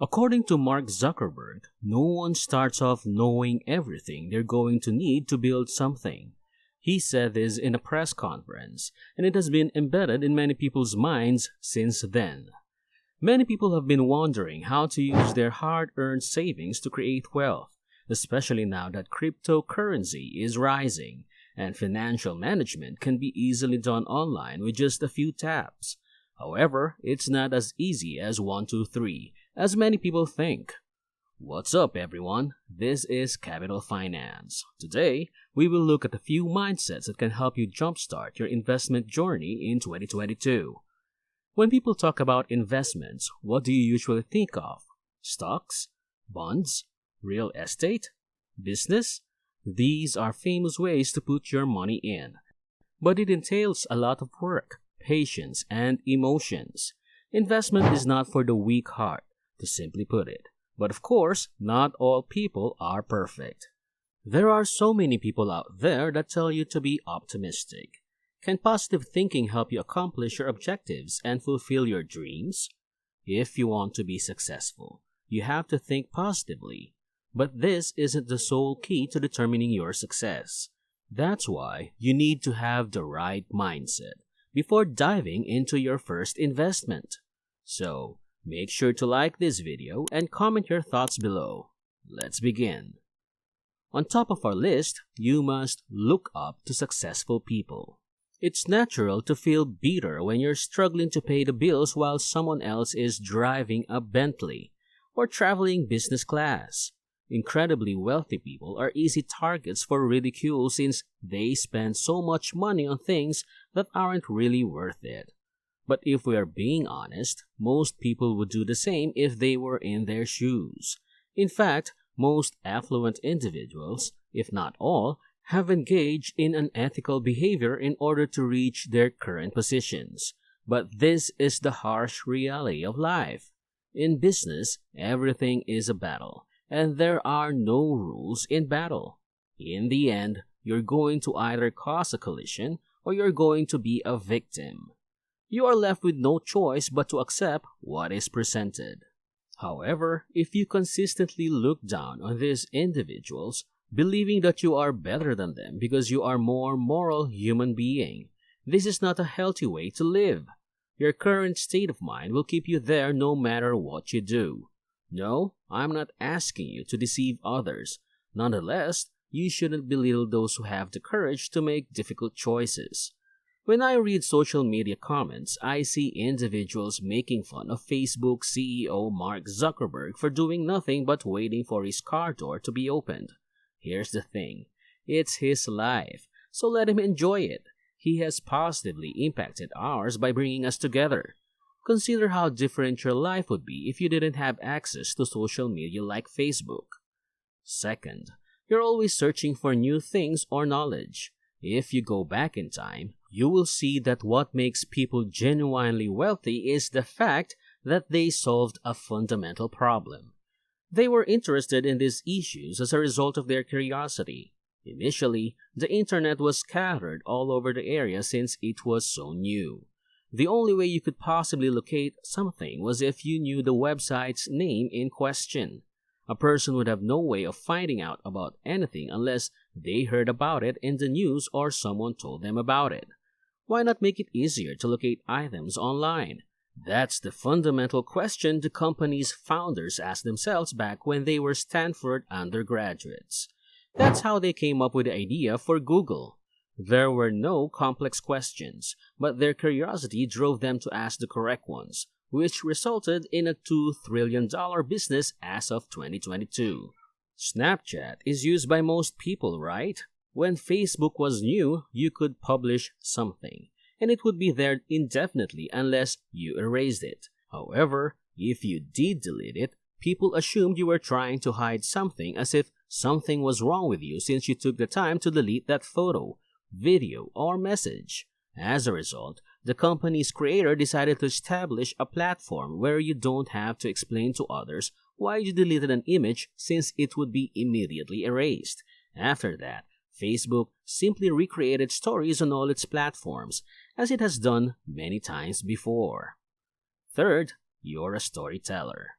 According to Mark Zuckerberg, no one starts off knowing everything they're going to need to build something. He said this in a press conference, and it has been embedded in many people's minds since then. Many people have been wondering how to use their hard-earned savings to create wealth, especially now that cryptocurrency is rising, and financial management can be easily done online with just a few taps. However, it's not as easy as 1, 2, 3, as many people think. What's up, everyone? This is Capital Finance. Today, we will look at a few mindsets that can help you jumpstart your investment journey in 2022. When people talk about investments, what do you usually think of? Stocks? Bonds? Real estate? Business? These are famous ways to put your money in. But it entails a lot of work, patience, and emotions. Investment is not for the weak heart, to simply put it. But of course, not all people are perfect. There are so many people out there that tell you to be optimistic. Can positive thinking help you accomplish your objectives and fulfill your dreams? If you want to be successful, you have to think positively. But this isn't the sole key to determining your success. That's why you need to have the right mindset before diving into your first investment. So, make sure to like this video and comment your thoughts below. Let's begin. On top of our list, you must look up to successful people. It's natural to feel bitter when you're struggling to pay the bills while someone else is driving a Bentley or traveling business class. Incredibly wealthy people are easy targets for ridicule since they spend so much money on things that aren't really worth it. But if we are being honest, most people would do the same if they were in their shoes. In fact, most affluent individuals, if not all, have engaged in unethical behavior in order to reach their current positions. But this is the harsh reality of life. In business, everything is a battle, and there are no rules in battle. In the end, you're going to either cause a collision or you're going to be a victim. You are left with no choice but to accept what is presented. However, if you consistently look down on these individuals, believing that you are better than them because you are a more moral human being, this is not a healthy way to live. Your current state of mind will keep you there no matter what you do. No, I'm not asking you to deceive others. Nonetheless, you shouldn't belittle those who have the courage to make difficult choices. When I read social media comments, I see individuals making fun of Facebook CEO Mark Zuckerberg for doing nothing but waiting for his car door to be opened. Here's the thing, it's his life, so let him enjoy it. He has positively impacted ours by bringing us together. Consider how different your life would be if you didn't have access to social media like Facebook. Second, you're always searching for new things or knowledge. If you go back in time, you will see that what makes people genuinely wealthy is the fact that they solved a fundamental problem. They were interested in these issues as a result of their curiosity. Initially, the internet was scattered all over the area since it was so new. The only way you could possibly locate something was if you knew the website's name in question. A person would have no way of finding out about anything unless they heard about it in the news or someone told them about it. Why not make it easier to locate items online? That's the fundamental question the company's founders asked themselves back when they were Stanford undergraduates. That's how they came up with the idea for Google. There were no complex questions, but their curiosity drove them to ask the correct ones, which resulted in a $2 trillion business as of 2022. Snapchat is used by most people, right? When Facebook was new, you could publish something, and it would be there indefinitely unless you erased it. However, if you did delete it, people assumed you were trying to hide something as if something was wrong with you since you took the time to delete that photo, video, or message. As a result, the company's creator decided to establish a platform where you don't have to explain to others why you deleted an image since it would be immediately erased. After that, Facebook simply recreated stories on all its platforms, as it has done many times before. Third, you're a storyteller.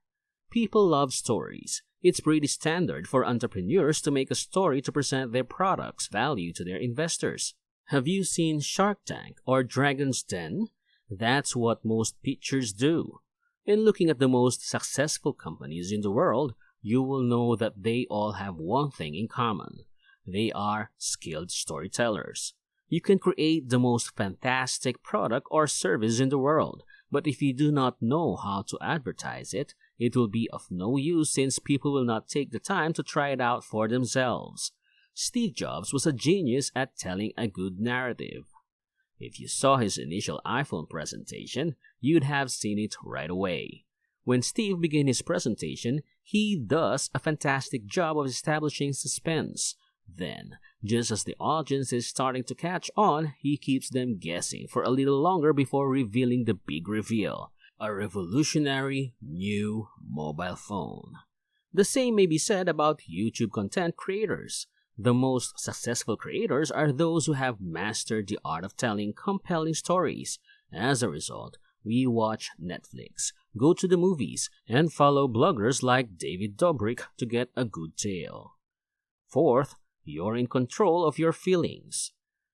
People love stories. It's pretty standard for entrepreneurs to make a story to present their product's value to their investors. Have you seen Shark Tank or Dragon's Den? That's what most pitchers do. In looking at the most successful companies in the world, you will know that they all have one thing in common. They are skilled storytellers. You can create the most fantastic product or service in the world, but if you do not know how to advertise it, it will be of no use since people will not take the time to try it out for themselves. Steve Jobs was a genius at telling a good narrative. If you saw his initial iPhone presentation, you'd have seen it right away. When Steve began his presentation, he does a fantastic job of establishing suspense. Then, just as the audience is starting to catch on, he keeps them guessing for a little longer before revealing the big reveal, a revolutionary new mobile phone. The same may be said about YouTube content creators. The most successful creators are those who have mastered the art of telling compelling stories. As a result, we watch Netflix, go to the movies, and follow bloggers like David Dobrik to get a good tale. Fourth, you're in control of your feelings.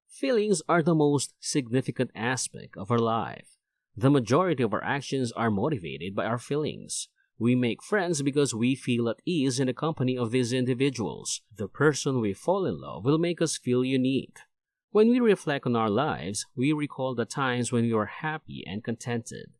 Feelings are the most significant aspect of our life. The majority of our actions are motivated by our feelings. We make friends because we feel at ease in the company of these individuals. The person we fall in love will make us feel unique. When we reflect on our lives, we recall the times when we were happy and contented.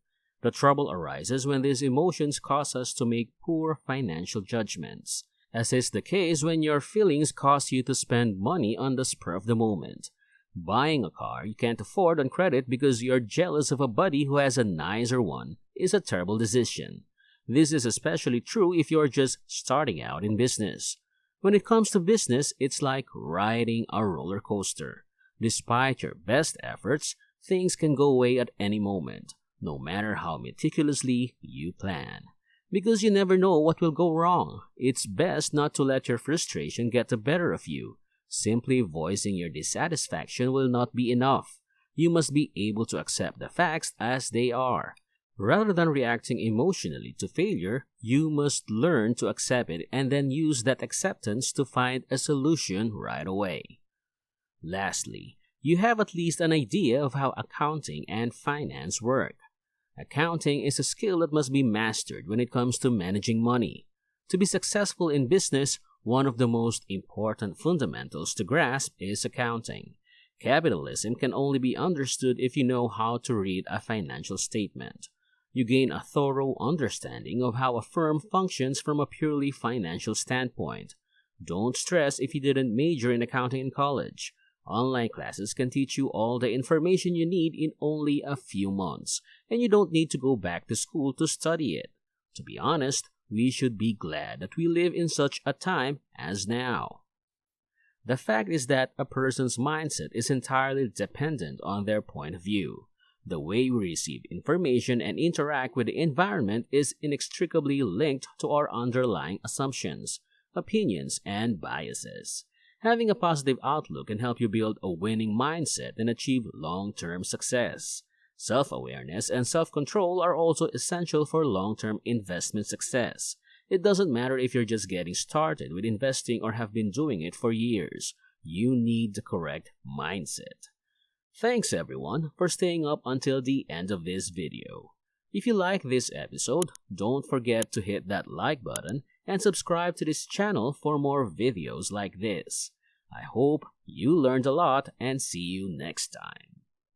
The trouble arises when these emotions cause us to make poor financial judgments, as is the case when your feelings cause you to spend money on the spur of the moment. Buying a car you can't afford on credit because you're jealous of a buddy who has a nicer one is a terrible decision. This is especially true if you're just starting out in business. When it comes to business, it's like riding a roller coaster. Despite your best efforts, things can go away at any moment, no matter how meticulously you plan. Because you never know what will go wrong, it's best not to let your frustration get the better of you. Simply voicing your dissatisfaction will not be enough. You must be able to accept the facts as they are. Rather than reacting emotionally to failure, you must learn to accept it and then use that acceptance to find a solution right away. Lastly, you have at least an idea of how accounting and finance work. Accounting is a skill that must be mastered when it comes to managing money. To be successful in business, one of the most important fundamentals to grasp is accounting. Capitalism can only be understood if you know how to read a financial statement. You gain a thorough understanding of how a firm functions from a purely financial standpoint. Don't stress if you didn't major in accounting in college. Online classes can teach you all the information you need in only a few months, and you don't need to go back to school to study it. To be honest, we should be glad that we live in such a time as now. The fact is that a person's mindset is entirely dependent on their point of view. The way we receive information and interact with the environment is inextricably linked to our underlying assumptions, opinions, and biases. Having a positive outlook can help you build a winning mindset and achieve long-term success. Self-awareness and self-control are also essential for long-term investment success. It doesn't matter if you're just getting started with investing or have been doing it for years. You need the correct mindset. Thanks everyone for staying up until the end of this video. If you like this episode, don't forget to hit that like button and subscribe to this channel for more videos like this. I hope you learned a lot and see you next time.